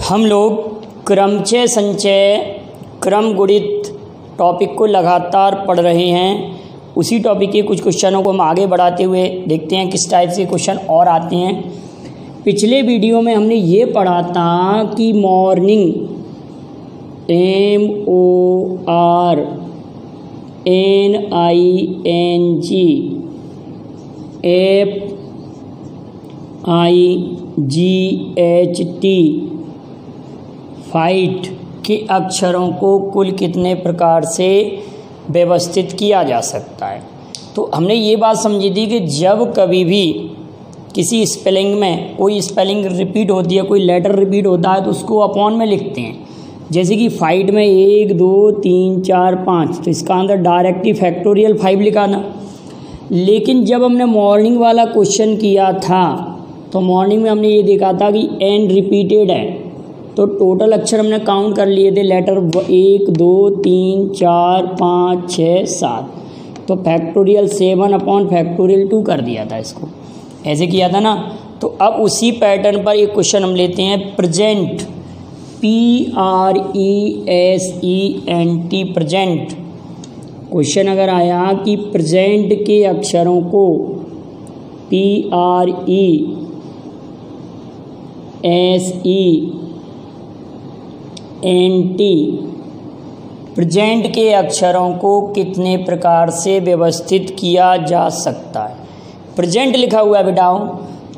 हम लोग क्रमचय संचय क्रम गुणित टॉपिक को लगातार पढ़ रहे हैं। उसी टॉपिक के कुछ क्वेश्चनों को हम आगे बढ़ाते हुए देखते हैं किस टाइप से क्वेश्चन और आते हैं। पिछले वीडियो में हमने ये पढ़ा था कि मॉर्निंग MORNING फाइट के अक्षरों को कुल कितने प्रकार से व्यवस्थित किया जा सकता है। तो हमने ये बात समझी थी कि जब कभी भी किसी स्पेलिंग में कोई स्पेलिंग रिपीट होती है, कोई लेटर रिपीट होता है तो उसको अपॉन में लिखते हैं। जैसे कि फाइट में 1 2 3 4 5, तो इसका आंसर डायरेक्टली फैक्टोरियल 5 लिखा था। लेकिन जब हमने मॉर्निंग वाला क्वेश्चन किया था तो मॉर्निंग में हमने ये देखा था कि एन रिपीटेड है, तो टोटल अक्षर हमने काउंट कर लिए थे लेटर 1 2 3 4 5 6 7, तो फैक्टोरियल 7 अपॉन फैक्टोरियल 2 कर दिया था। इसको ऐसे किया था ना। तो अब उसी पैटर्न पर एक क्वेश्चन हम लेते हैं प्रेजेंट, PRESENT प्रेजेंट। क्वेश्चन अगर आया कि प्रेजेंट के अक्षरों को PRESENT प्रेजेंट के अक्षरों को कितने प्रकार से व्यवस्थित किया जा सकता है। प्रेजेंट लिखा हुआ है बेटाओ,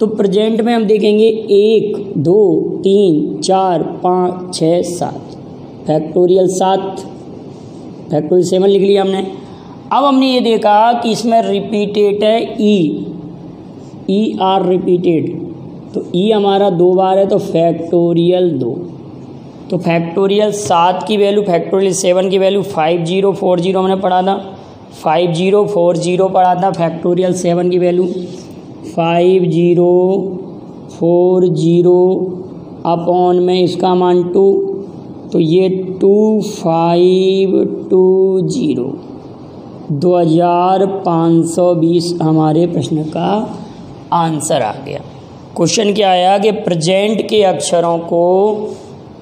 तो प्रेजेंट में हम देखेंगे 1 2 3 4 5 6 7, फैक्टोरियल 7, फैक्टोरियल 7 लिख लिया हमने। अब हमने ये देखा कि इसमें रिपीटेड है ER रिपीटेड, तो E हमारा 2 बार है तो फैक्टोरियल 2। तो फैक्टोरियल 7 की वैल्यू, फैक्टोरियल 7 की वैल्यू 5040 हमने पढ़ा था, 5040 पढ़ा था। फैक्टोरियल 7 की वैल्यू 5040 अपॉन में इसका मान 2, तो ये 2520 2520 हमारे प्रश्न का आंसर आ गया। क्वेश्चन क्या आया कि प्रेजेंट के अक्षरों को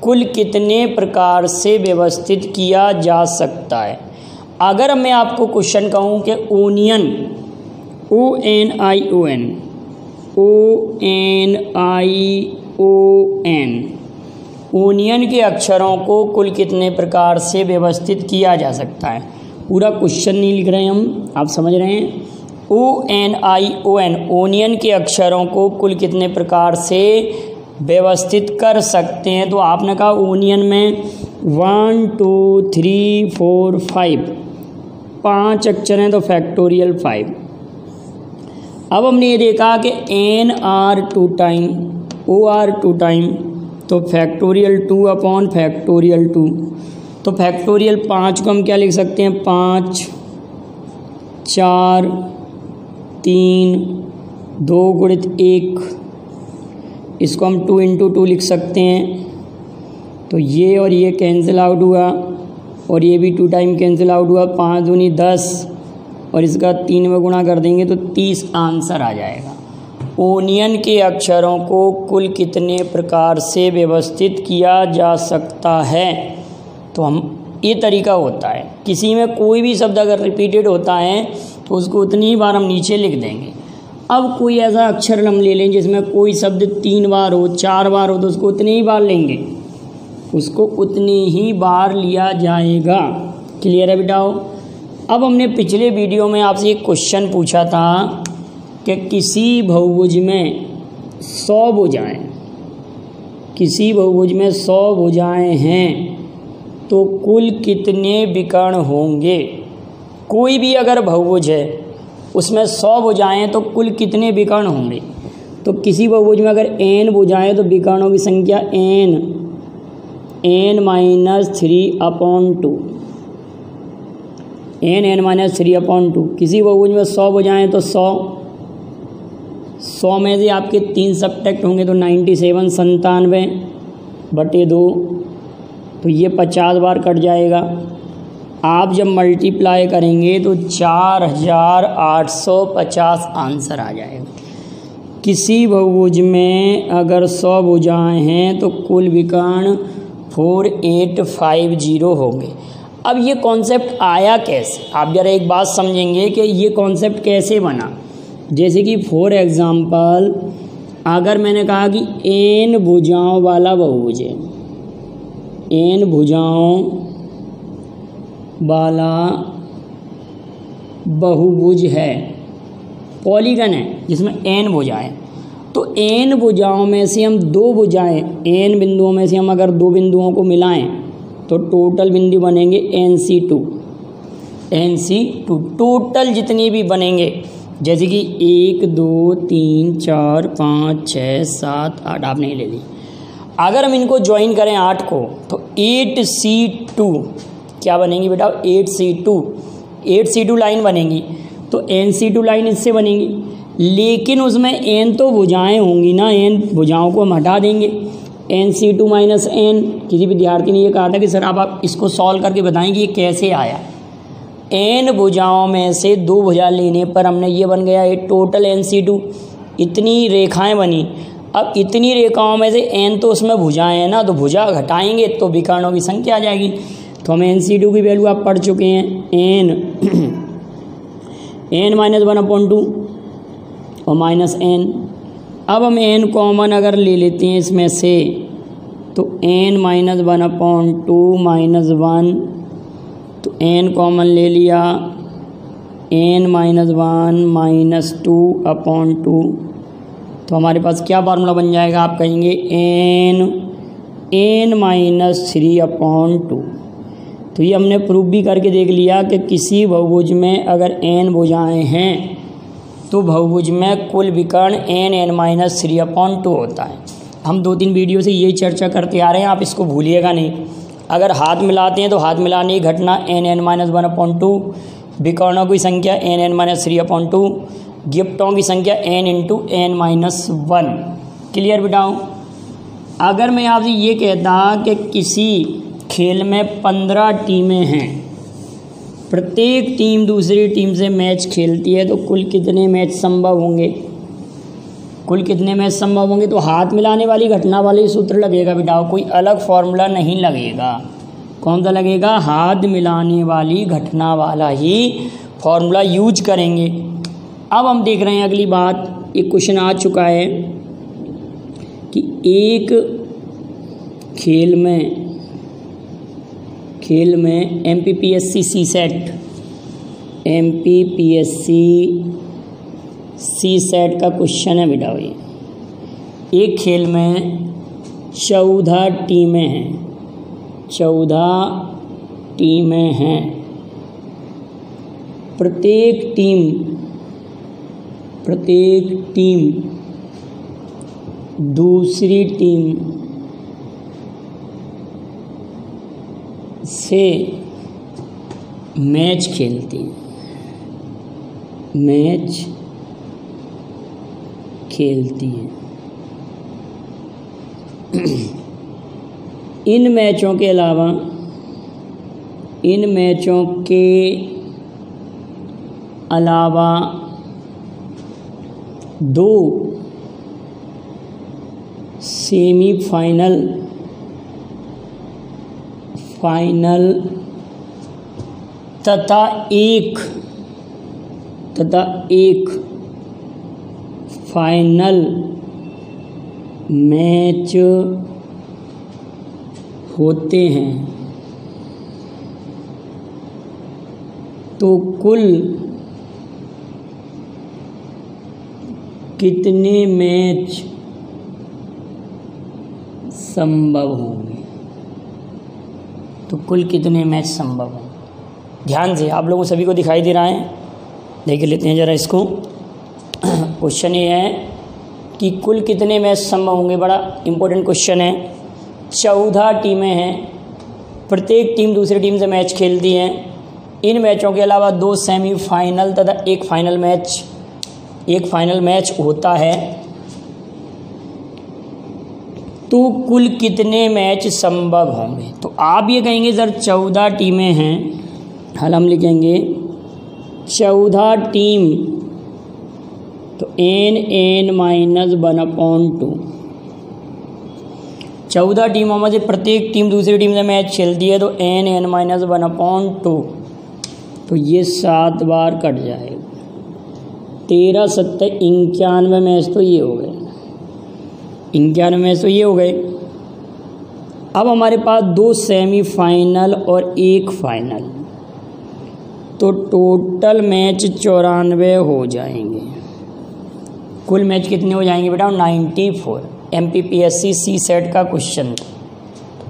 कुल कितने प्रकार से व्यवस्थित किया जा सकता है। अगर मैं आपको क्वेश्चन कहूँ कि ओनियन, ओनियन के अक्षरों को कुल कितने प्रकार से व्यवस्थित किया जा सकता है। पूरा क्वेश्चन नहीं लिख रहे हैं हम, आप समझ रहे हैं। ओनियन के अक्षरों को कुल कितने प्रकार से व्यवस्थित कर सकते हैं। तो आपने कहा ओनियन में 1 2 3 4 5 अक्षर हैं, तो फैक्टोरियल 5। अब हमने ये देखा कि NR 2 टाइम, OR 2 टाइम, तो फैक्टोरियल 2 अपॉन फैक्टोरियल 2। तो फैक्टोरियल 5 को हम क्या लिख सकते हैं, 5 4 3 2 गुणित 1, इसको हम 2 × 2 लिख सकते हैं। तो ये और ये कैंसिल आउट हुआ और ये भी 2 टाइम कैंसिल आउट हुआ, 5 दूनी 10 और इसका 3 में गुणा कर देंगे तो 30 आंसर आ जाएगा। ओनियन के अक्षरों को कुल कितने प्रकार से व्यवस्थित किया जा सकता है। तो हम ये तरीका होता है, किसी में कोई भी शब्द अगर रिपीटेड होता है तो उसको उतनी ही बार हम नीचे लिख देंगे। अब कोई ऐसा अक्षर हम ले लें जिसमें कोई शब्द 3 बार हो 4 बार हो, तो उसको उतनी ही बार लेंगे, उसको उतनी ही बार लिया जाएगा। क्लियर है बेटाओ। अब हमने पिछले वीडियो में आपसे एक क्वेश्चन पूछा था कि किसी बहुभुज में 100 भुजाएं, किसी बहुभुज में 100 भुजाएं हैं तो कुल कितने विकर्ण होंगे। कोई भी अगर बहुभुज है उसमें 100 भुजाएं तो कुल कितने विकर्ण होंगे। तो किसी बहुभुज में अगर n भुजाएं तो विकर्णों की संख्या n -3/2, n-3/2। किसी बहुभुज में 100 भुजाएं तो 100 में से आपके 3 सब्ट्रैक्ट होंगे तो 97 97/2, तो ये 50 बार कट जाएगा। आप जब मल्टीप्लाई करेंगे तो 4850 आंसर आ जाएगा। किसी बहुभुज में अगर 100 भुजाएं हैं तो कुल विकर्ण 4850 होंगे। अब ये कॉन्सेप्ट आया कैसे, आप जरा एक बात समझेंगे कि ये कॉन्सेप्ट कैसे बना। जैसे कि फॉर एग्ज़ाम्पल अगर मैंने कहा कि n भुजाओं वाला बहुभुज है, n भुजाओं वाला बहुभुज है, पॉलीगन है जिसमें n भुजाएं, तो n भुजाओं में से हम 2 भुजाएं, n बिंदुओं में से हम अगर 2 बिंदुओं को मिलाएं तो टोटल बिंदु बनेंगे NC2। टोटल जितनी भी बनेंगे, जैसे कि 1 2 3 4 5 6 7 8 आपने ले ली। अगर हम इनको ज्वाइन करें 8 को तो 8C2 क्या बनेंगी बेटा, 8C2 लाइन बनेगी। तो NC2 लाइन इससे बनेगी, लेकिन उसमें n तो भुजाएं होंगी ना, n भुजाओं को हम हटा देंगे, NC2 माइनस n। किसी विद्यार्थी ने ये कहा था कि सर आप इसको सॉल्व करके बताएं कि ये कैसे आया। n भुजाओं में से 2 भुजा लेने पर हमने ये बन गया ये टोटल NC2, इतनी रेखाएं बनी। अब इतनी रेखाओं में से n तो उसमें भुजाएं हैं ना, तो भुजा घटाएंगे तो विकर्णों की संख्या आ जाएगी। तो हम NC2 की वैल्यू आप पढ़ चुके हैं, n माइनस 1/2 और माइनस n। अब हम n कॉमन अगर ले लेते हैं इसमें से तो n माइनस 1/2 माइनस 1, तो n कॉमन ले लिया, n माइनस 1 माइनस 2/2, तो हमारे पास क्या फार्मूला बन जाएगा, आप कहेंगे n माइनस 3/2। तो ये हमने प्रूफ भी करके देख लिया कि किसी बहुभुज में अगर n भुजाएं हैं तो बहुभुज में कुल विकर्ण n माइनस 3/2 होता है। हम 2-3 वीडियो से यही चर्चा करते आ रहे हैं, आप इसको भूलिएगा नहीं। अगर हाथ मिलाते हैं तो हाथ मिलाने की घटना n माइनस 1/2, विकर्णों की संख्या n माइनस 3/2, गिफ्टों की संख्या n माइनस 1। क्लियर बिठाओ। अगर मैं आपसे ये कहता कि किसी खेल में 15 टीमें हैं, प्रत्येक टीम दूसरी टीम से मैच खेलती है, तो कुल कितने मैच संभव होंगे, तो हाथ मिलाने वाली घटना वाले ही सूत्र लगेगा बेटा, कोई अलग फॉर्मूला नहीं लगेगा। कौन सा लगेगा, हाथ मिलाने वाली घटना वाला ही फॉर्मूला यूज करेंगे। अब हम देख रहे हैं अगली बात, एक क्वेश्चन आ चुका है कि एक खेल में MPPSC CSET का क्वेश्चन है बेटा। ये एक खेल में 14 टीमें हैं, प्रत्येक टीम दूसरी टीम से मैच खेलती है, इन मैचों के अलावा 2 सेमीफाइनल, फाइनल तथा एक फाइनल मैच होते हैं, तो कुल कितने मैच संभव होंगे, ध्यान से आप लोगों सभी को दिखाई दे रहा है, देख लेते हैं ज़रा इसको। क्वेश्चन ये है कि कुल कितने मैच संभव होंगे, बड़ा इम्पोर्टेंट क्वेश्चन है। 14 टीमें हैं, प्रत्येक टीम दूसरी टीम से मैच खेलती है, इन मैचों के अलावा 2 सेमीफाइनल तथा एक फाइनल मैच होता है, तो कुल कितने मैच संभव होंगे। तो आप ये कहेंगे सर 14 टीमें हैं, हल हम लिखेंगे 14 टीम तो n(n-1/2)। 14 टीमों में से प्रत्येक टीम दूसरी टीम से मैच खेलती है तो n(n-1/2)। तो ये 7 बार कट जाएगा। 13 7 91 मैच तो ये हो गए, 91 मैच तो ये हो गए। अब हमारे पास 2 सेमीफाइनल और 1 फाइनल, तो टोटल मैच 94 हो जाएंगे। कुल मैच कितने हो जाएंगे बेटा? 94। MPPSC सी सेट का क्वेश्चन।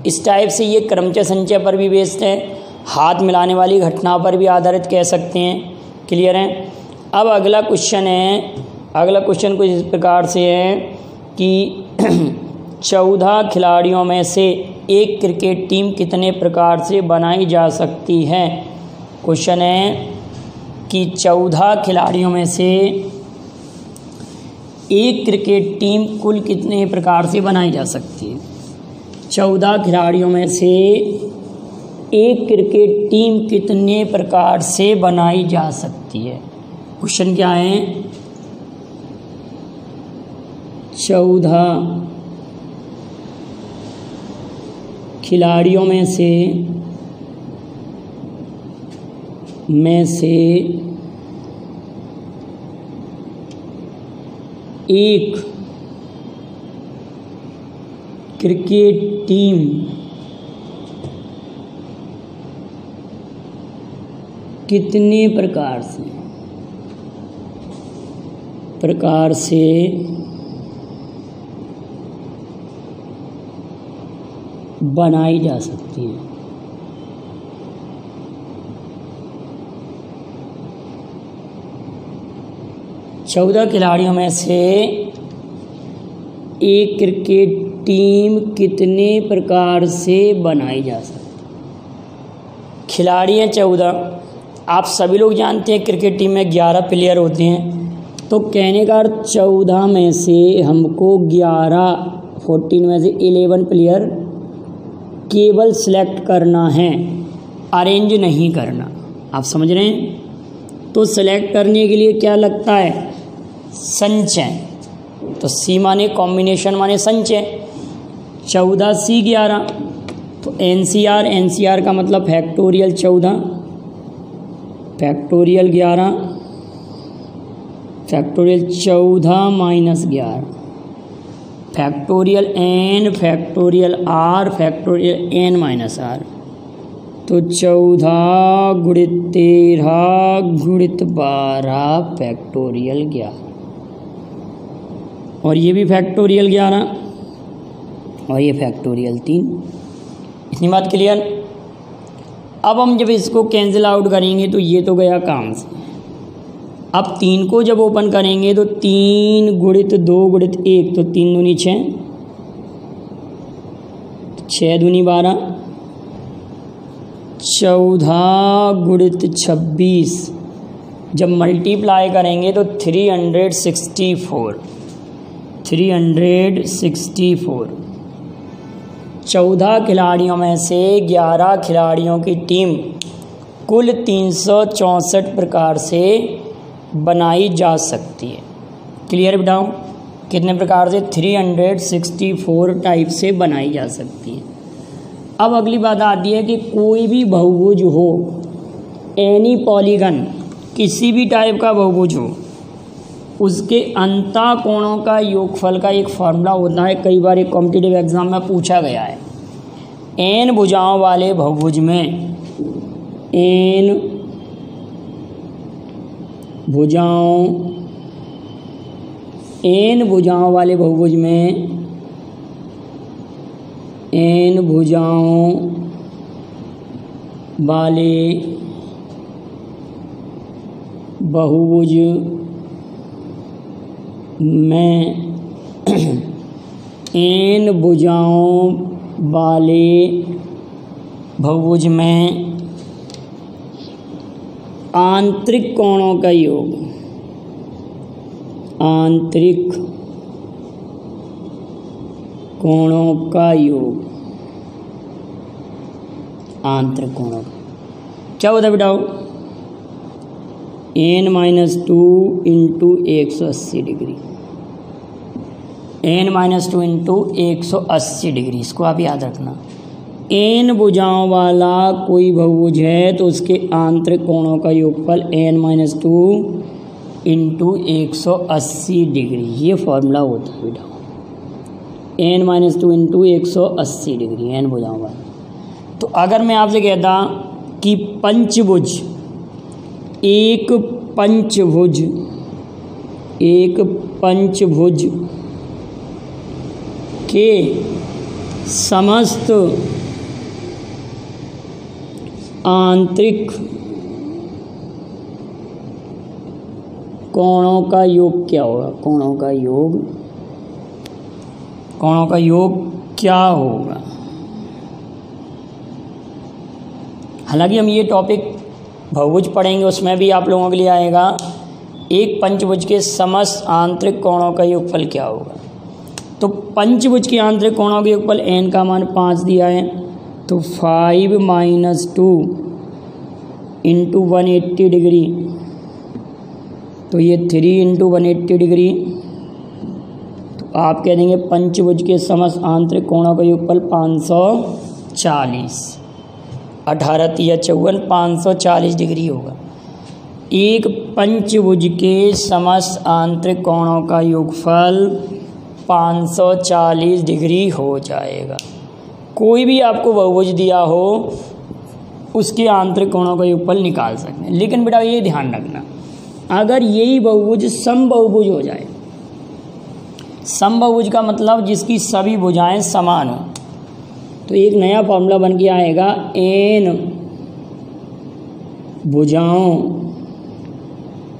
इस टाइप से ये क्रमचय संचय पर भी बेस्ड है, हाथ मिलाने वाली घटना पर भी आधारित कह सकते हैं। क्लियर है? अब अगला क्वेश्चन है, अगला क्वेश्चन कुछ इस प्रकार से है कि 14 खिलाड़ियों में से एक क्रिकेट टीम कितने प्रकार से बनाई जा सकती है। क्वेश्चन है कि 14 खिलाड़ियों में से एक क्रिकेट टीम कुल कितने प्रकार से बनाई जा सकती है। 14 खिलाड़ियों में से एक क्रिकेट टीम कितने प्रकार से बनाई जा सकती है। क्वेश्चन क्या है? 14 खिलाड़ियों में से एक क्रिकेट टीम कितने प्रकार से बनाई जा सकती है। चौदह खिलाड़ियों में से एक क्रिकेट टीम कितने प्रकार से बनाई जा सकती है। खिलाड़ी हैं 14। आप सभी लोग जानते हैं क्रिकेट टीम में 11 प्लेयर होते हैं, तो कहने का 14 में से हमको 14 में से 11 प्लेयर केवल सिलेक्ट करना है, अरेंज नहीं करना। आप समझ रहे हैं? तो सिलेक्ट करने के लिए क्या लगता है? संचय। तो सी माने कॉम्बिनेशन माने संचय। 14C 11, तो NCR का मतलब factorial 14, factorial 11, factorial 14 minus 11, factorial N, factorial R, factorial N minus R। तो 14 गुणित 13 गुणित 12 फैक्टोरियल 11, और ये भी फैक्टोरियल 11, और ये फैक्टोरियल 3। इतनी बात क्लियर? अब हम जब इसको कैंसिल आउट करेंगे तो ये तो गया काम से। अब 3 को जब ओपन करेंगे तो 3 गुणित 2 गुणित 1, तो 3 दूनी 6, 6 दूनी 12, 14 गुणित 26 जब मल्टीप्लाई करेंगे तो 364। 14 खिलाड़ियों में से 11 खिलाड़ियों की टीम कुल 364 प्रकार से बनाई जा सकती है। क्लियर बताओ? कितने प्रकार से? 364 टाइप से बनाई जा सकती है। अब अगली बात आती है कि कोई भी बहुभुज हो, एनी पॉलीगन, किसी भी टाइप का बहुभुज हो, उसके अंतः कोणों का योगफल का एक फॉर्मूला होता है। कई बार एक कॉम्पिटिटिव एग्जाम में पूछा गया है। n भुजाओं वाले बहुभुज में, n भुजाओं वाले बहुभुज में n भुजाओं वाले बहुभुज में n भुजाओं वाले बहुभुज में आंतरिक कोणों का योग, आंतरिक कोणों का योग, आंतरिक कोणों का क्या होता है बेटाओ? n-2 into 180 degree, n-2 into 180 degree. इसको आप याद रखना। n भुजाओं वाला कोई बहुभुज है तो उसके आंतरिक कोणों का योगफल n-2 इंटू 180 डिग्री, ये फॉर्मूला होता है बेटा। n-2 इंटू 180 डिग्री n भुजाओं वाला। तो अगर मैं आपसे कहता कि पंचभुज, एक पंचभुज के समस्त आंतरिक कोणों का योग क्या होगा? कोणों का योग क्या होगा? हालांकि हम ये टॉपिक बहुभुज पढ़ेंगे, उसमें भी आप लोगों के लिए आएगा एक पंचभुज के समस्त आंतरिक कोणों का योगफल क्या होगा। तो पंचभुज के आंतरिक कोणों का योगफल n का मान 5 दिया है, तो 5 - 2 इंटू 180 डिग्री, तो ये 3 इंटू 180 डिग्री। तो आप कह देंगे पंचभुज के समस्त आंतरिक कोणों का योगफल 540, 18 × 54 540 डिग्री होगा। एक पंचभुज के समस्त आंतरिक कोणों का योगफल 540 डिग्री हो जाएगा। कोई भी आपको बहुभुज दिया हो उसके आंतरिक कोणों का योगफल निकाल सकते हैं, लेकिन बेटा ये ध्यान रखना, अगर यही बहुभुज समबाहुभुज हो जाए, समबाहुभुज का मतलब जिसकी सभी भुजाएं समान हो, तो एक नया फॉर्मूला बन के आएगा n भुजाओं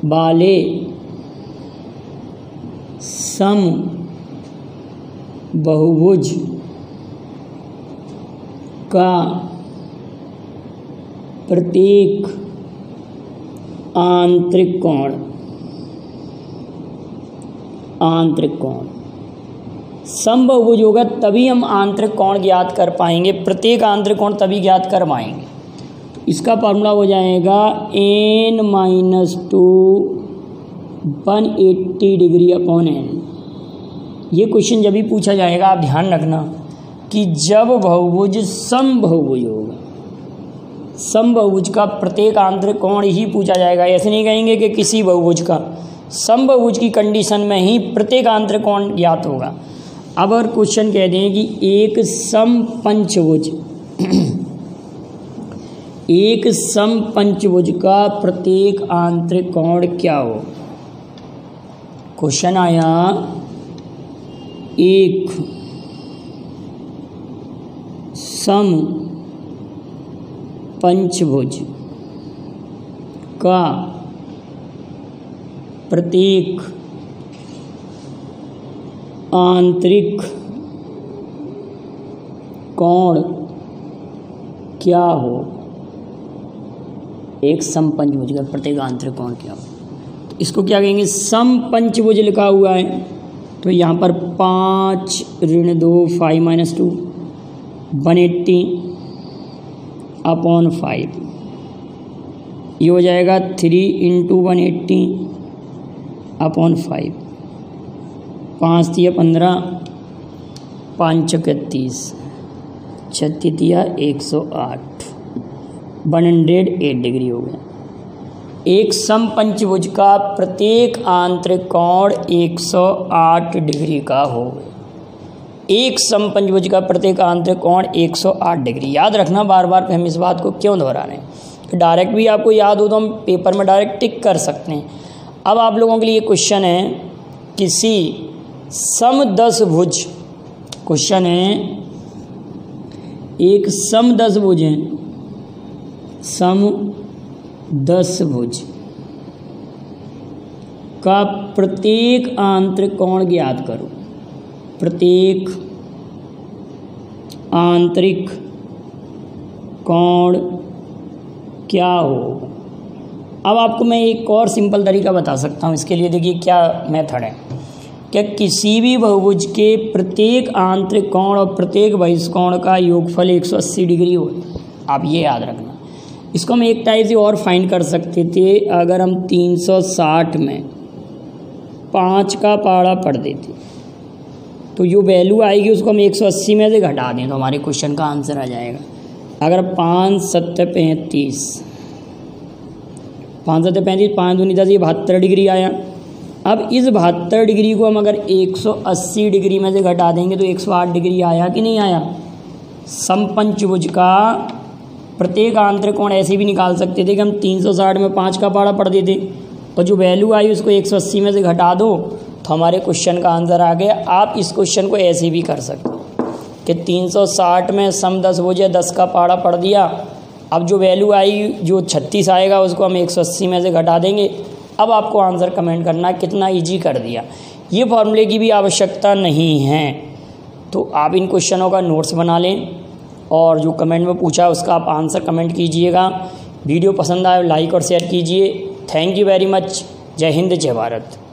वाले सम बहुभुज का प्रत्येक आंतरिक कोण समबाहुभुज होगा तभी हम आंतरिक कोण ज्ञात कर पाएंगे, प्रत्येक आंतरिक कोण तभी ज्ञात कर पाएंगे। तो इसका फॉर्मूला हो जाएगा n-2 180 डिग्री अपॉन n। ये क्वेश्चन जब भी पूछा जाएगा आप ध्यान रखना कि जब बहुभुज समबाहुभुज होगा, समबाहुभुज का प्रत्येक आंतरिक कोण ही पूछा जाएगा। ऐसे नहीं कहेंगे कि किसी बहुभुज का, समबाहुभुज की कंडीशन में ही प्रत्येक आंतरिक कोण ज्ञात होगा। अब अगर क्वेश्चन कह दें कि एक समपंचभुज का प्रत्येक आंतरिक कोण क्या हो? क्वेश्चन आया एक समपंचभुज का प्रत्येक आंतरिक कोण क्या हो? एक समपंचभुज का प्रत्येक आंतरिक कोण क्या हो? तो इसको क्या कहेंगे? समपंचभुज लिखा हुआ है तो यहाँ पर 5 ऋण 2 5 - 2 180 अपॉन 5, ये हो जाएगा 3 इंटू 180 अपॉन 5, 5 × 15 5 × 31 36 × 108 108 डिग्री हो गया। एक समपंचभुज का प्रत्येक आंतरिक कोण 108 डिग्री का हो गया। एक समपंचभुज का प्रत्येक आंतरिक कोण 108 डिग्री। याद रखना, बार बार हम इस बात को क्यों दोहरा रहे हैं। डायरेक्ट भी आपको याद हो तो हम पेपर में डायरेक्ट टिक कर सकते हैं। अब आप लोगों के लिए क्वेश्चन है, किसी समदशभुज, क्वेश्चन है एक समदशभुज है, समदशभुज का प्रत्येक आंतरिक कोण ज्ञात करो। प्रत्येक आंतरिक कोण क्या हो? अब आपको मैं एक और सिंपल तरीका बता सकता हूँ। इसके लिए देखिए क्या मेथड है। क्या किसी भी बहुभुज के प्रत्येक आंतरिक कोण और प्रत्येक बहिष्कोण का योगफल 180 डिग्री हो? आप ये याद रखना। इसको हम एक टाइप से और फाइंड कर सकते थे। अगर हम 360 में 5 का पहाड़ा पढ़ देते तो जो वैल्यू आएगी उसको हम 180 में से घटा दें तो हमारे क्वेश्चन का आंसर आ जाएगा। अगर 5 7 35, 5 7 35, 5 दूनी 10, ये 72 डिग्री आया। अब इस 72 डिग्री को हम अगर 180 डिग्री में से घटा देंगे तो 108 डिग्री आया कि नहीं आया। समपंचभुज का प्रत्येक आंतरिक कोण ऐसे भी निकाल सकते थे कि हम 360 में 5 का पहाड़ा पढ़ देते और जो वैल्यू आई उसको 180 में से घटा दो तो हमारे क्वेश्चन का आंसर आ गया। आप इस क्वेश्चन को ऐसे भी कर सकते कि 360 में सम 10 भुज 10 का पहाड़ा पढ़ दिया। अब जो वैल्यू आई जो 36 आएगा उसको हम 180 में से घटा देंगे। अब आपको आंसर कमेंट करना है, कितना इजी कर दिया। ये फॉर्मूले की भी आवश्यकता नहीं है। तो आप इन क्वेश्चनों का नोट्स बना लें और जो कमेंट में पूछा उसका आप आंसर कमेंट कीजिएगा। वीडियो पसंद आए लाइक और शेयर कीजिए। Thank you very much. जय हिंद, जय भारत।